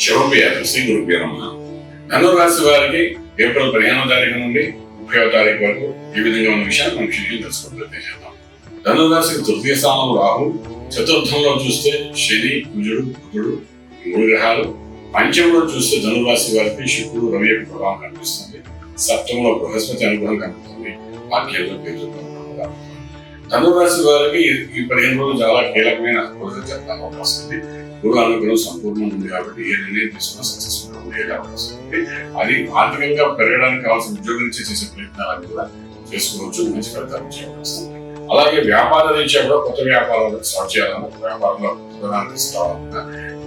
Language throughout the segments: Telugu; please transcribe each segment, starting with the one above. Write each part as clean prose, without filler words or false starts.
శుభోదయం శ్రీ గురుభ్యో నమః. ధనురాశి వారికి ఏప్రిల్ 15వ తారీఖు నుండి 30వ తారీఖు వరకు ఈ విధంగా ఉన్న విషయాన్ని మనం క్షుణ్ణంగా తెలుసుకుని ప్రయత్నిద్దాం. ధనురాశికి తృతీయ స్థానంలో రాహు, చతుర్థంలో చూస్తే శని, కుజుడు, బుధుడు, మూడు గ్రహాలు. పంచమంలో చూస్తే ధనురాశి వారికి శుక్రుడు, రవి యొక్క ప్రభావం కనిపిస్తుంది. సప్తమంలో బృహస్పతి అనుగ్రహం కనిపిస్తుంది. భాగ్యంలో ధనురాశి వారికి ఈ 15 రోజులు చాలా కీలకమైన రోజులు చెప్పడానికి అవకాశం ఉంది. గురు అనుగ్రహం సంపూర్ణంగా ఉంది కాబట్టి ఏ నిర్ణయం తీసుకున్నా సక్సెస్ఫుల్ ఉండే అవకాశం ఉంది. అది ఆర్థికంగా పెరగడానికి కావాల్సిన ఉద్యోగం నుంచి చేసే ప్రయత్నాలను కూడా చేసుకోవచ్చు, మంచి ఫలితాలు వచ్చే అవకాశం ఉంది. అలాగే వ్యాపార రీత్యా కూడా కొత్త వ్యాపారాలు స్టార్ట్ చేయాలన్నా, వ్యాపారంలో కొత్తదాన్ని తీసుకోవాలన్నా,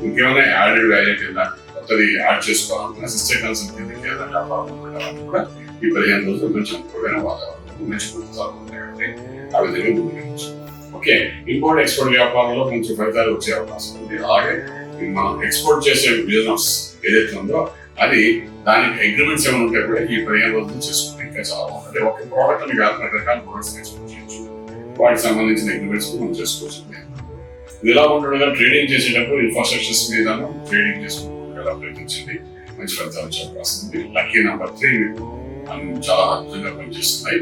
ఇంకేమైనా యాడెడ్ వాల్యూ కింద కొత్తది యాడ్ చేసుకోవాలన్నా, సిస్టర్ కన్సల్ట్ కింద ఏదైనా వ్యాపారం పెట్టాలన్నా కూడా ఈ 15 రోజులు మంచి అనుకూలమైన వాతావరణం, మంచి ఫలితాలు ఉంటాయి కాబట్టి ఆ విధంగా ముందుకు. ఓకే, ఇంపోర్ట్ ఎక్స్పోర్ట్ వ్యాపారంలో మంచి ఫలితాలు వచ్చే అవకాశం ఉంది. అలాగే మనం ఎక్స్పోర్ట్ చేసే బిజినెస్ ఏదైతే ఉందో అది దానికి అగ్రిమెంట్స్ ఏమైనా ఉంటే కూడా ఈ 15 రోజులు చేసుకుంటే ఇంకా చాలా బాగుంటుంది. ఒక ప్రోడక్ట్ కాదు, రకరకాల ప్రొడక్ట్స్ ఎక్స్పోర్ట్ చేయొచ్చు, వాటికి సంబంధించిన అగ్రిమెంట్స్ మనం చేసుకోవచ్చు. ఇలా ఉండగా ట్రేడింగ్ చేసేటప్పుడు ఇన్ఫ్రాస్ట్రక్చర్స్ మీద ట్రేడింగ్ చేసుకుంటూ ప్రయత్నించండి, మంచి ఫలితాలు వచ్చే అవకాశం ఉంది. లక్కీ నెంబర్ 3 చాలా అద్భుతంగా పనిచేస్తున్నాయి.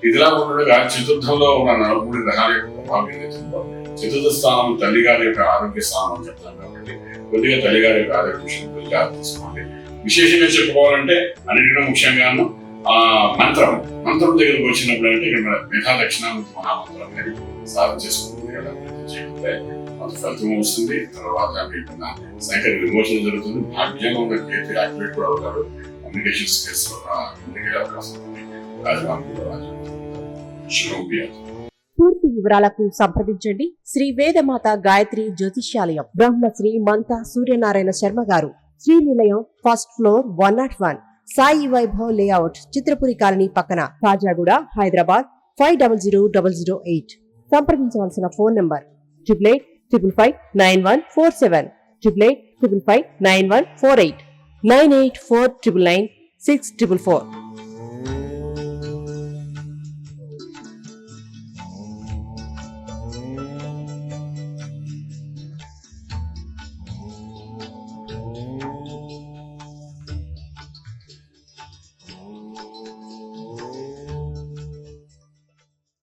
ఇదిలా ఉండగా చతుర్థంలో ఉన్న 3 గ్రహాల యొక్క ప్రభావం ఏదైతుందో, చతుర్థ స్థానం తల్లి గారి యొక్క ఆరోగ్య స్థానం అని చెప్తాం కాబట్టి కొద్దిగా తల్లి గారి యొక్క ఆరోగ్య విషయం కొద్దిగా తీసుకోండి. విశేషంగా చెప్పుకోవాలంటే అన్నింటిలో ముఖ్యంగాను మంత్రం దగ్గరకు వచ్చినప్పుడు అంటే ఇక్కడ మేధా దక్షిణామూర్తి మహామంత్రం అనేది సాధన చేసుకుంటుంది కదా, చేయకపోతే కొంత ఫలితం వస్తుంది. తర్వాత మీకున్న సంఖ్య విమోచన జరుగుతుంది. భాగ్యంగా ఉన్న కేతు యాక్టివేట్ కూడా అవుతారు. కమ్యూనికేషన్ స్కిల్స్ ముందుకే అవకాశం ఉంది. పూర్తి వివరాలకు సంప్రదించండి శ్రీ వేదమాత గాయత్రి జ్యోతిష్యాలయం, బ్రహ్మశ్రీ మంతా సూర్యనారాయణ శర్మ గారు, Srinilayam, first floor, 101, Sai Vaibhav layout, Chitrapuri colony పక్కన, కాజాగూడ, హైదరాబాద్ 500008. సంప్రదించవలసిన ఫోన్ నంబర్ 8855559147, 8855559148, 98499644.